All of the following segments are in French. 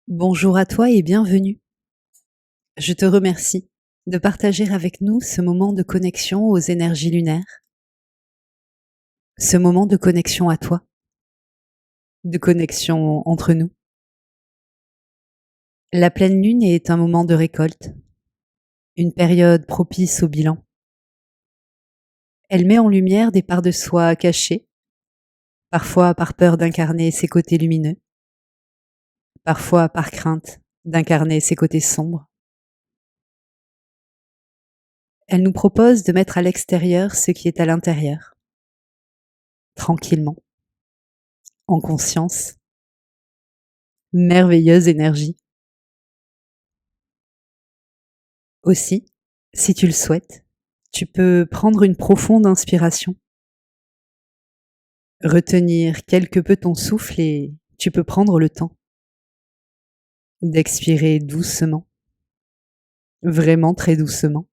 Bonjour à toi et bienvenue. Je te remercie de partager avec nous ce moment de connexion aux énergies lunaires, ce moment de connexion à toi, de connexion entre nous. La pleine lune est un moment de récolte, une période propice au bilan. Elle met en lumière des parts de soi cachées, parfois par peur d'incarner ses côtés lumineux, parfois par crainte d'incarner ses côtés sombres. Elle nous propose de mettre à l'extérieur ce qui est à l'intérieur, tranquillement, en conscience, merveilleuse énergie. Aussi, si tu le souhaites, tu peux prendre une profonde inspiration, retenir quelque peu ton souffle et tu peux prendre le temps d'expirer doucement, vraiment très doucement,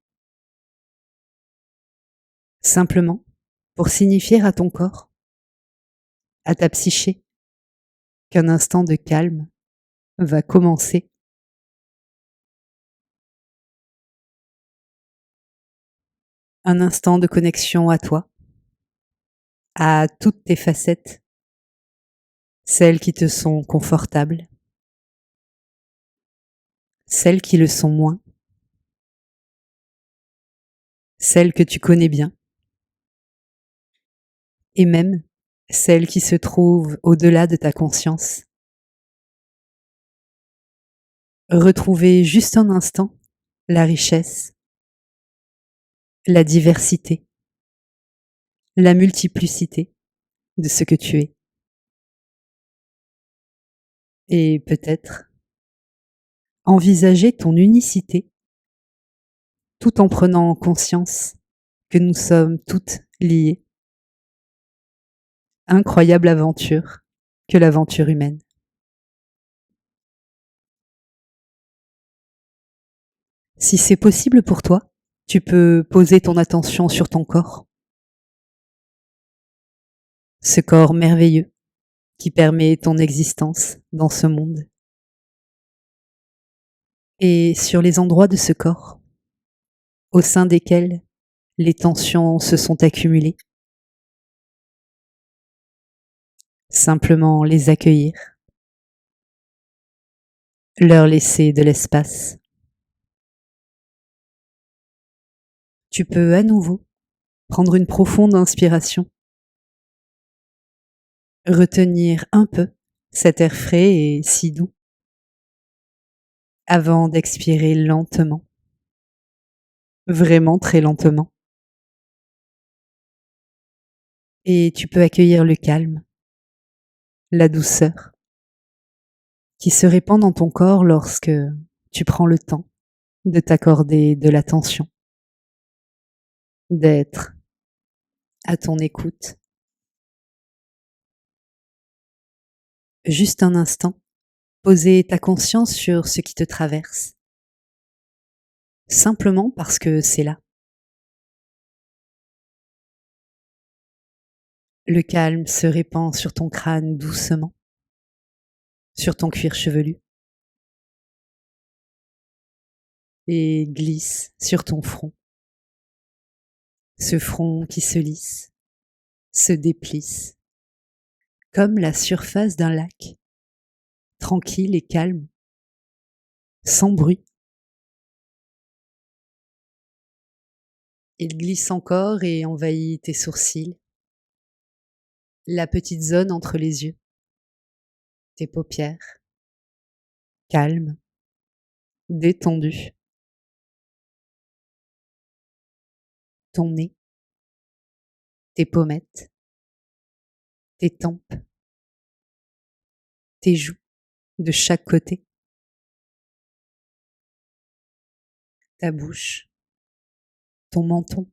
simplement pour signifier à ton corps, à ta psyché, qu'un instant de calme va commencer. Un instant de connexion à toi, à toutes tes facettes, celles qui te sont confortables, celles qui le sont moins, celles que tu connais bien, et même celles qui se trouvent au-delà de ta conscience. Retrouver juste un instant la richesse, la diversité, la multiplicité de ce que tu es. Et peut-être envisager ton unicité tout en prenant conscience que nous sommes toutes liées. Incroyable aventure que l'aventure humaine. Si c'est possible pour toi, tu peux poser ton attention sur ton corps, ce corps merveilleux qui permet ton existence dans ce monde. Et sur les endroits de ce corps, au sein desquels les tensions se sont accumulées, simplement les accueillir, leur laisser de l'espace. Tu peux à nouveau prendre une profonde inspiration, retenir un peu cet air frais et si doux, avant d'expirer lentement, vraiment très lentement. Et tu peux accueillir le calme, la douceur, qui se répand dans ton corps lorsque tu prends le temps de t'accorder de l'attention, d'être à ton écoute. Juste un instant, poser ta conscience sur ce qui te traverse, simplement parce que c'est là. Le calme se répand sur ton crâne doucement, sur ton cuir chevelu, et glisse sur ton front. Ce front qui se lisse, se déplisse, comme la surface d'un lac, tranquille et calme, sans bruit. Il glisse encore et envahit tes sourcils, la petite zone entre les yeux, tes paupières, calmes, détendues, ton nez, tes pommettes, tes tempes, tes joues de chaque côté, ta bouche, ton menton.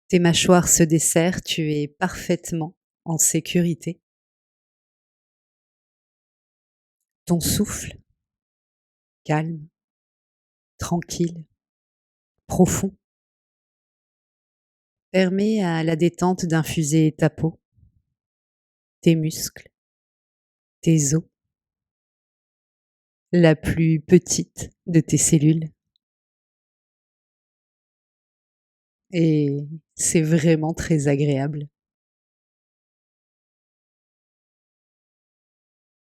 Tes mâchoires se desserrent, tu es parfaitement en sécurité. Ton souffle, calme, tranquille, profond, permet à la détente d'infuser ta peau, tes muscles, tes os, la plus petite de tes cellules. Et c'est vraiment très agréable.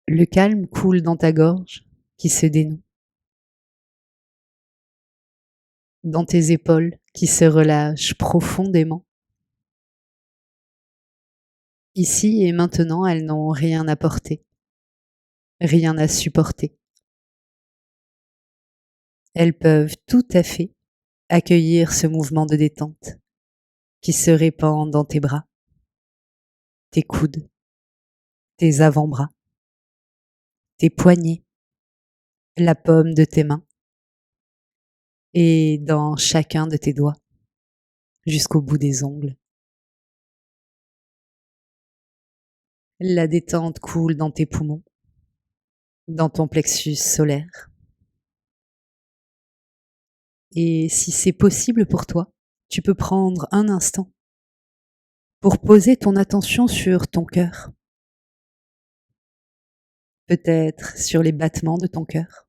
Le calme coule dans ta gorge qui se dénoue, dans tes épaules qui se relâchent profondément. Ici et maintenant, elles n'ont rien à porter, rien à supporter. Elles peuvent tout à fait accueillir ce mouvement de détente qui se répand dans tes bras, tes coudes, tes avant-bras, tes poignets, la paume de tes mains et dans chacun de tes doigts jusqu'au bout des ongles. La détente coule dans tes poumons, dans ton plexus solaire. Et si c'est possible pour toi, tu peux prendre un instant pour poser ton attention sur ton cœur, peut-être sur les battements de ton cœur,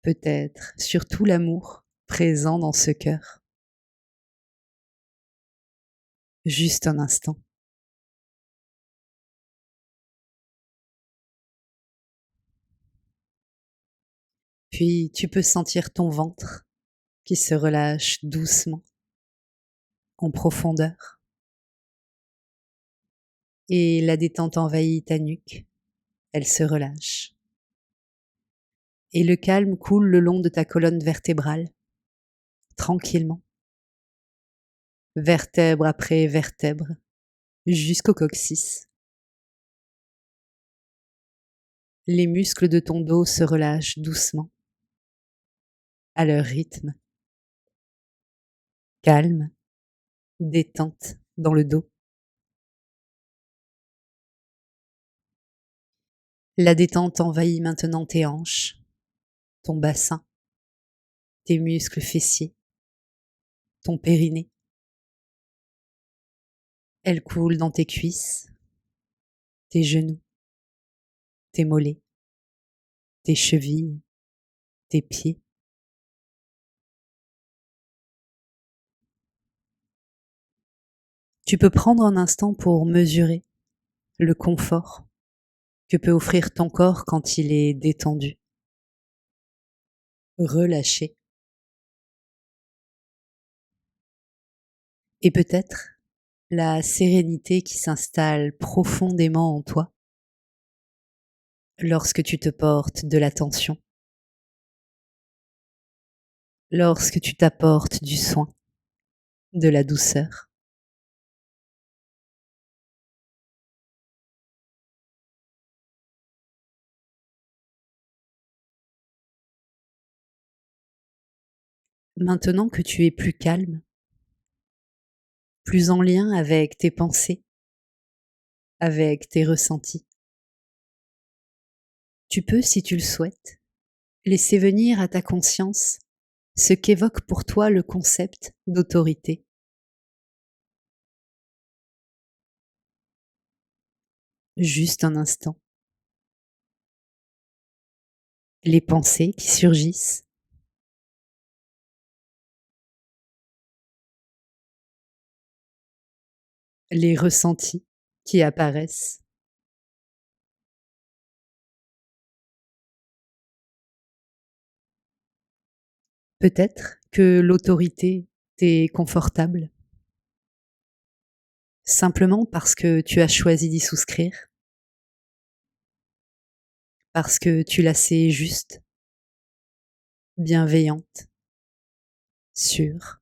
peut-être sur tout l'amour présent dans ce cœur. Juste un instant. Puis tu peux sentir ton ventre qui se relâche doucement, en profondeur. Et la détente envahit ta nuque, elle se relâche. Et le calme coule le long de ta colonne vertébrale, tranquillement, vertèbre après vertèbre, jusqu'au coccyx. Les muscles de ton dos se relâchent doucement, à leur rythme. Calme, détente dans le dos. La détente envahit maintenant tes hanches, ton bassin, tes muscles fessiers, ton périnée. Elle coule dans tes cuisses, tes genoux, tes mollets, tes chevilles, tes pieds. Tu peux prendre un instant pour mesurer le confort que peut offrir ton corps quand il est détendu, relâché. Et peut-être la sérénité qui s'installe profondément en toi lorsque tu te portes de l'attention, lorsque tu t'apportes du soin, de la douceur. Maintenant que tu es plus calme, plus en lien avec tes pensées, avec tes ressentis, tu peux, si tu le souhaites, laisser venir à ta conscience ce qu'évoque pour toi le concept d'autorité. Juste un instant. Les pensées qui surgissent, les ressentis qui apparaissent. Peut-être que l'autorité t'est confortable, simplement parce que tu as choisi d'y souscrire, parce que tu la sais juste, bienveillante, sûre.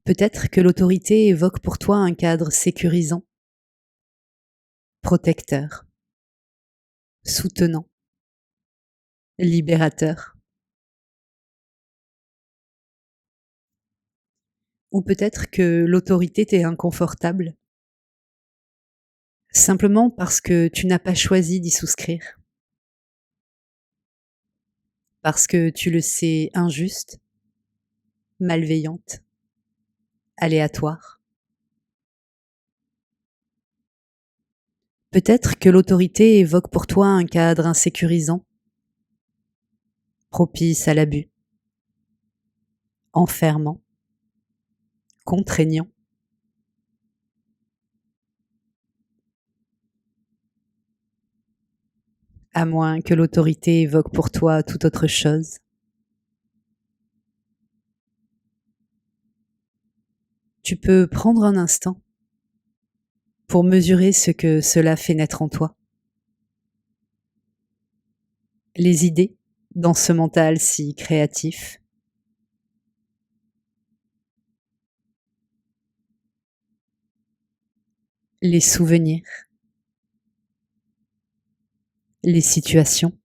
Peut-être que l'autorité évoque pour toi un cadre sécurisant, protecteur, soutenant, libérateur. Ou peut-être que l'autorité t'est inconfortable, simplement parce que tu n'as pas choisi d'y souscrire, parce que tu le sais injuste, malveillante, aléatoire. Peut-être que l'autorité évoque pour toi un cadre insécurisant, propice à l'abus, enfermant, contraignant. À moins que l'autorité évoque pour toi toute autre chose. Tu peux prendre un instant pour mesurer ce que cela fait naître en toi. Les idées dans ce mental si créatif, les souvenirs, les situations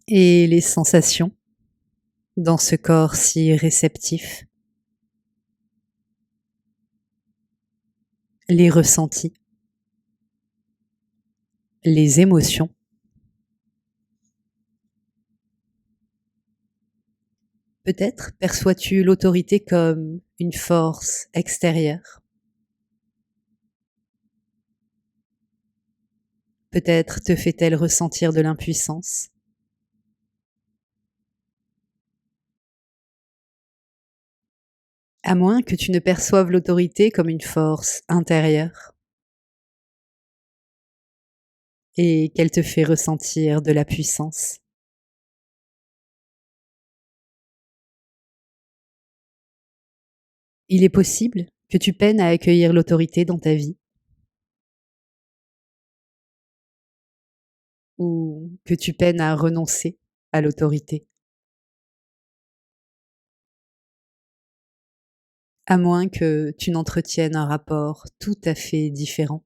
et les sensations dans ce corps si réceptif, les ressentis, les émotions. Peut-être perçois-tu l'autorité comme une force extérieure. Peut-être te fait-elle ressentir de l'impuissance. À moins que tu ne perçoives l'autorité comme une force intérieure et qu'elle te fait ressentir de la puissance. Il est possible que tu peines à accueillir l'autorité dans ta vie ou que tu peines à renoncer à l'autorité, à moins que tu n'entretiennes un rapport tout à fait différent.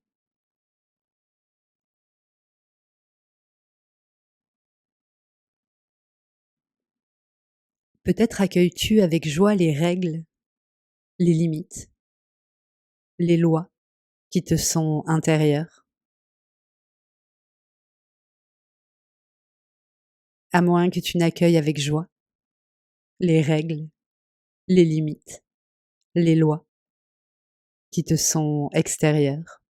Peut-être accueilles-tu avec joie les règles, les limites, les lois qui te sont intérieures, à moins que tu n'accueilles avec joie les règles, les limites, les lois qui te sont extérieures.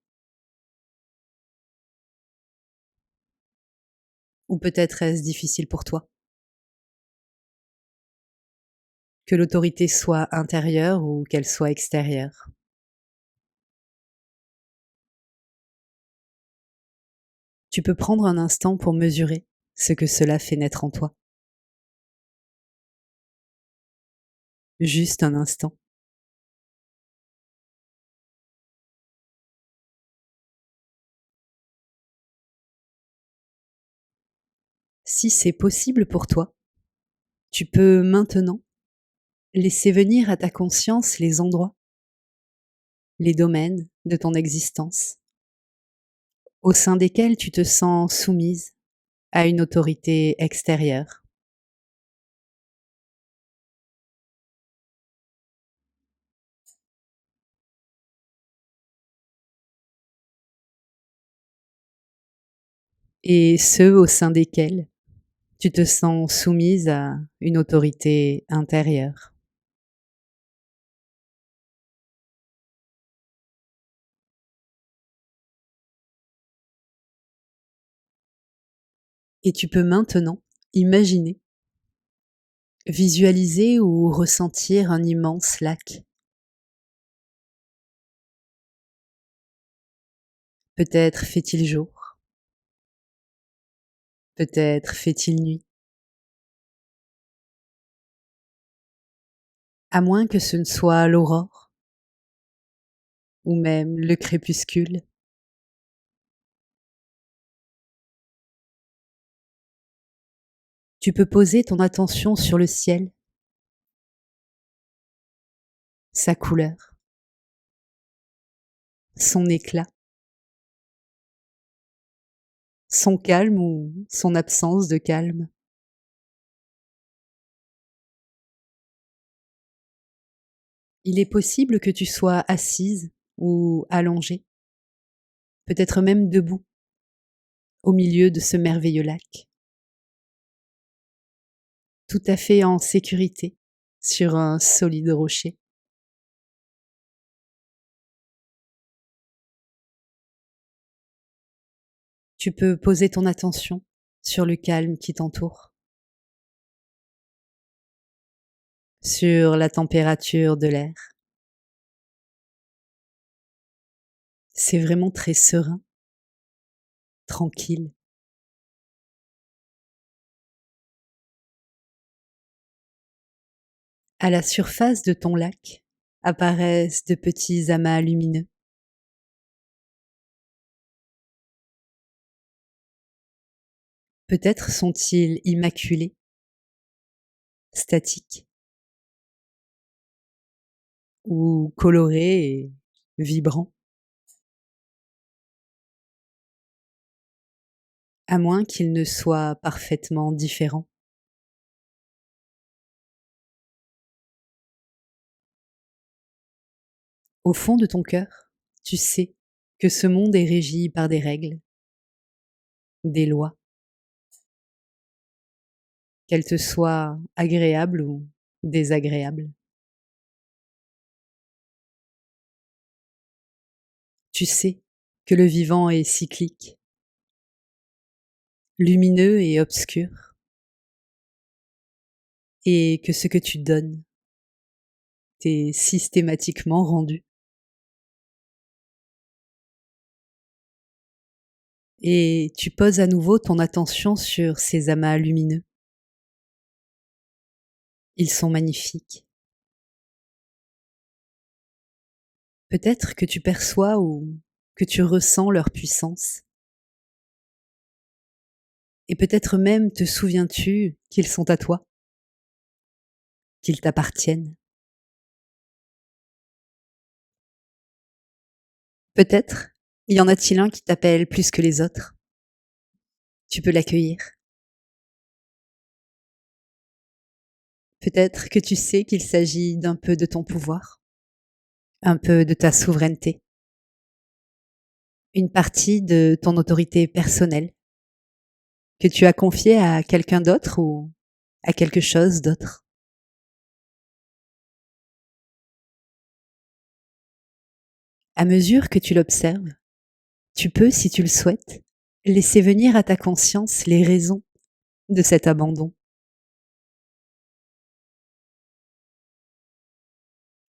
Ou peut-être est-ce difficile pour toi que l'autorité soit intérieure ou qu'elle soit extérieure. Tu peux prendre un instant pour mesurer ce que cela fait naître en toi. Juste un instant. Si c'est possible pour toi, tu peux maintenant laisser venir à ta conscience les endroits, les domaines de ton existence au sein desquels tu te sens soumise à une autorité extérieure. Et ceux au sein desquels tu te sens soumise à une autorité intérieure. Et tu peux maintenant imaginer, visualiser ou ressentir un immense lac. Peut-être fait-il jour, peut-être fait-il nuit, à moins que ce ne soit l'aurore ou même le crépuscule. Tu peux poser ton attention sur le ciel, sa couleur, son éclat, son calme ou son absence de calme. Il est possible que tu sois assise ou allongée, peut-être même debout, au milieu de ce merveilleux lac, tout à fait en sécurité sur un solide rocher. Tu peux poser ton attention sur le calme qui t'entoure, sur la température de l'air. C'est vraiment très serein, tranquille. À la surface de ton lac apparaissent de petits amas lumineux. Peut-être sont-ils immaculés, statiques ou colorés et vibrants, à moins qu'ils ne soient parfaitement différents. Au fond de ton cœur, tu sais que ce monde est régi par des règles, des lois, qu'elles te soient agréables ou désagréables. Tu sais que le vivant est cyclique, lumineux et obscur, et que ce que tu donnes t'est systématiquement rendu. Et tu poses à nouveau ton attention sur ces amas lumineux. Ils sont magnifiques. Peut-être que tu perçois ou que tu ressens leur puissance. Et peut-être même te souviens-tu qu'ils sont à toi, qu'ils t'appartiennent. Peut-être y en a-t-il un qui t'appelle plus que les autres. Tu peux l'accueillir. Peut-être que tu sais qu'il s'agit d'un peu de ton pouvoir, un peu de ta souveraineté, une partie de ton autorité personnelle que tu as confiée à quelqu'un d'autre ou à quelque chose d'autre. À mesure que tu l'observes, tu peux, si tu le souhaites, laisser venir à ta conscience les raisons de cet abandon,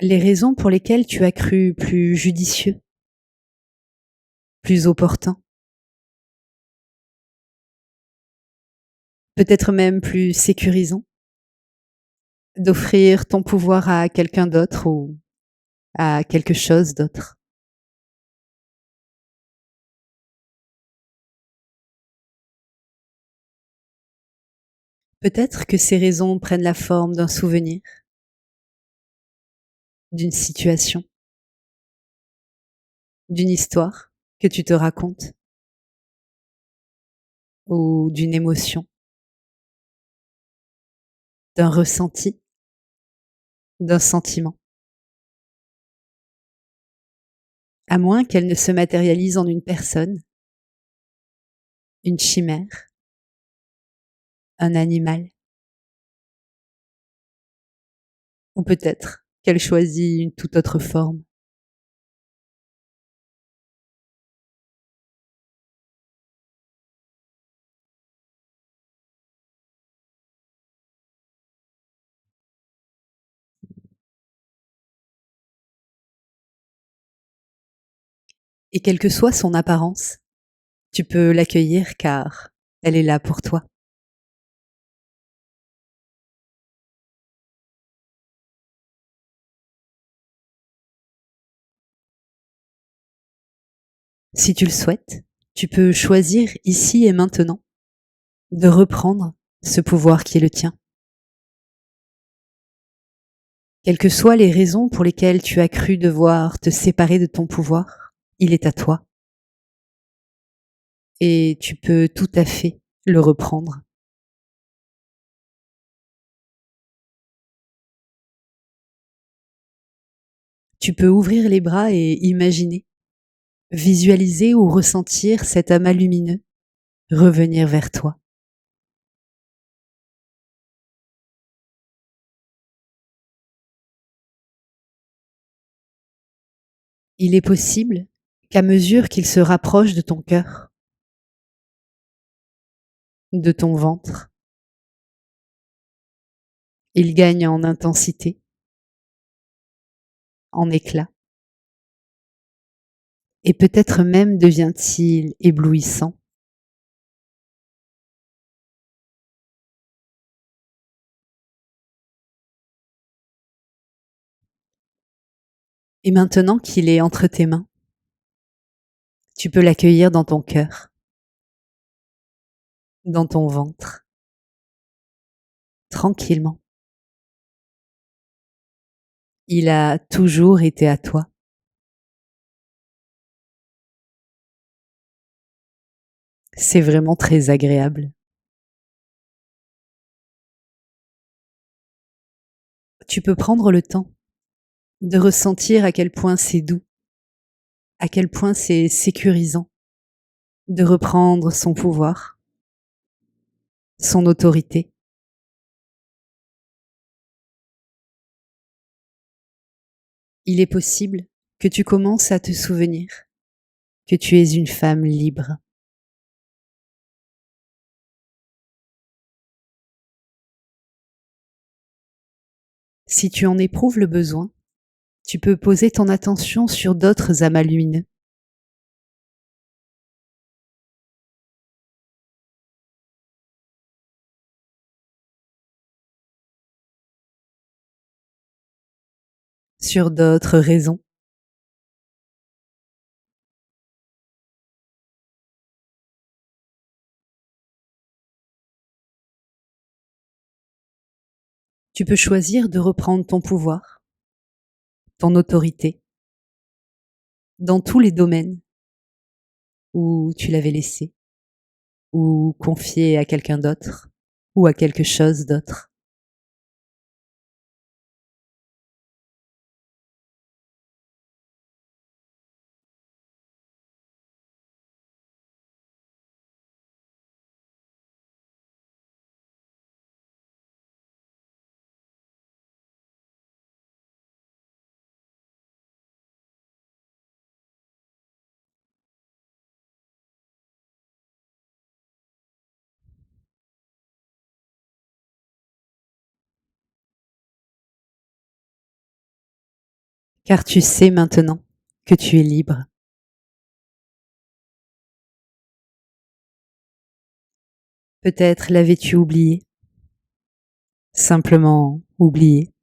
les raisons pour lesquelles tu as cru plus judicieux, plus opportun, peut-être même plus sécurisant, d'offrir ton pouvoir à quelqu'un d'autre ou à quelque chose d'autre. Peut-être que ces raisons prennent la forme d'un souvenir, d'une situation, d'une histoire que tu te racontes ou d'une émotion, d'un ressenti, d'un sentiment, à moins qu'elle ne se matérialise en une personne, une chimère, un animal, ou peut-être qu'elle choisit une toute autre forme. Et quelle que soit son apparence, tu peux l'accueillir car elle est là pour toi. Si tu le souhaites, tu peux choisir ici et maintenant de reprendre ce pouvoir qui est le tien. Quelles que soient les raisons pour lesquelles tu as cru devoir te séparer de ton pouvoir, il est à toi et tu peux tout à fait le reprendre. Tu peux ouvrir les bras et imaginer, visualiser ou ressentir cet amas lumineux revenir vers toi. Il est possible qu'à mesure qu'il se rapproche de ton cœur, de ton ventre. Il gagne en intensité, en éclat, et peut-être même devient-il éblouissant. Et maintenant qu'il est entre tes mains, tu peux l'accueillir dans ton cœur, dans ton ventre, tranquillement. Il a toujours été à toi. C'est vraiment très agréable. Tu peux prendre le temps de ressentir à quel point c'est doux, à quel point c'est sécurisant de reprendre son pouvoir, son autorité. Il est possible que tu commences à te souvenir que tu es une femme libre. Si tu en éprouves le besoin, tu peux poser ton attention sur d'autres amas lumineux. Sur d'autres raisons. Tu peux choisir de reprendre ton pouvoir, ton autorité, dans tous les domaines où tu l'avais laissé, ou confié à quelqu'un d'autre, ou à quelque chose d'autre. Car tu sais maintenant que tu es libre. Peut-être l'avais-tu oublié, simplement oublié.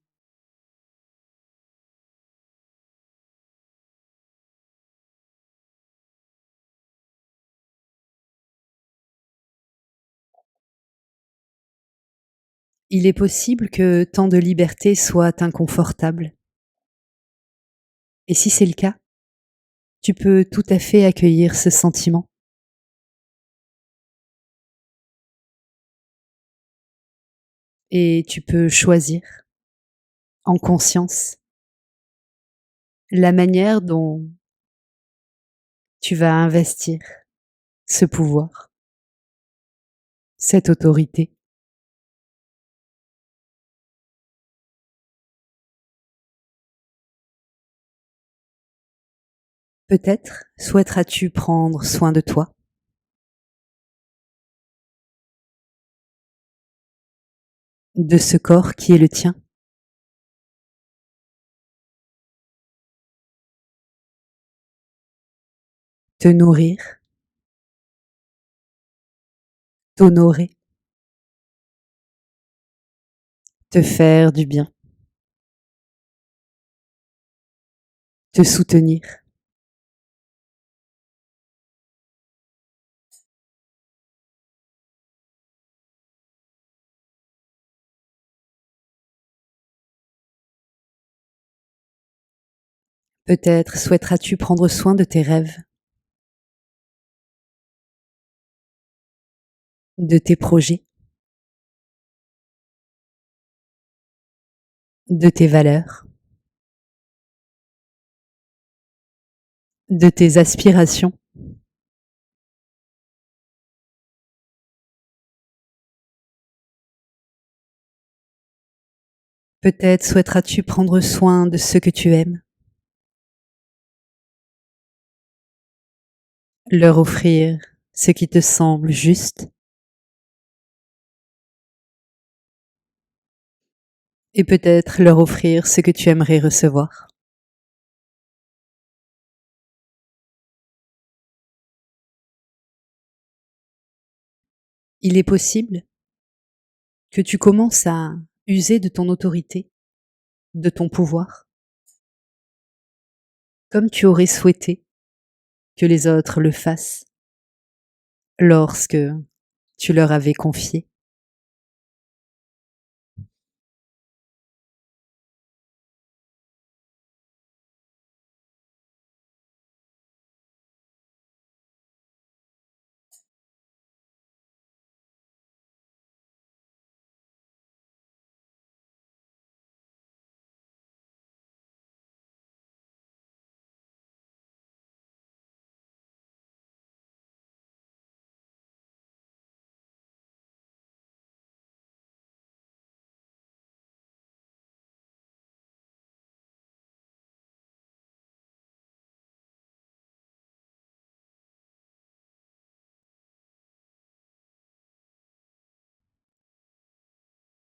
Il est possible que tant de liberté soit inconfortable. Et si c'est le cas, tu peux tout à fait accueillir ce sentiment et tu peux choisir en conscience la manière dont tu vas investir ce pouvoir, cette autorité. Peut-être souhaiteras-tu prendre soin de toi, de ce corps qui est le tien, te nourrir, t'honorer, te faire du bien, te soutenir. Peut-être souhaiteras-tu prendre soin de tes rêves, de tes projets, de tes valeurs, de tes aspirations. Peut-être souhaiteras-tu prendre soin de ceux que tu aimes, leur offrir ce qui te semble juste, et peut-être leur offrir ce que tu aimerais recevoir. Il est possible que tu commences à user de ton autorité, de ton pouvoir, comme tu aurais souhaité que les autres le fassent lorsque tu leur avais confié.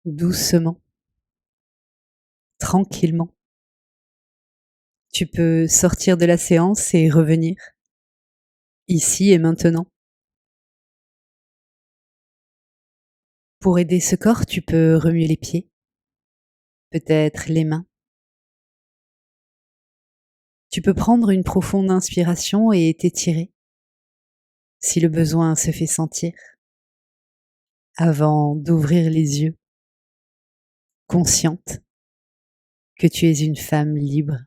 Doucement, tranquillement, tu peux sortir de la séance et revenir, ici et maintenant. Pour aider ce corps, tu peux remuer les pieds, peut-être les mains. Tu peux prendre une profonde inspiration et t'étirer, si le besoin se fait sentir, avant d'ouvrir les yeux, consciente que tu es une femme libre.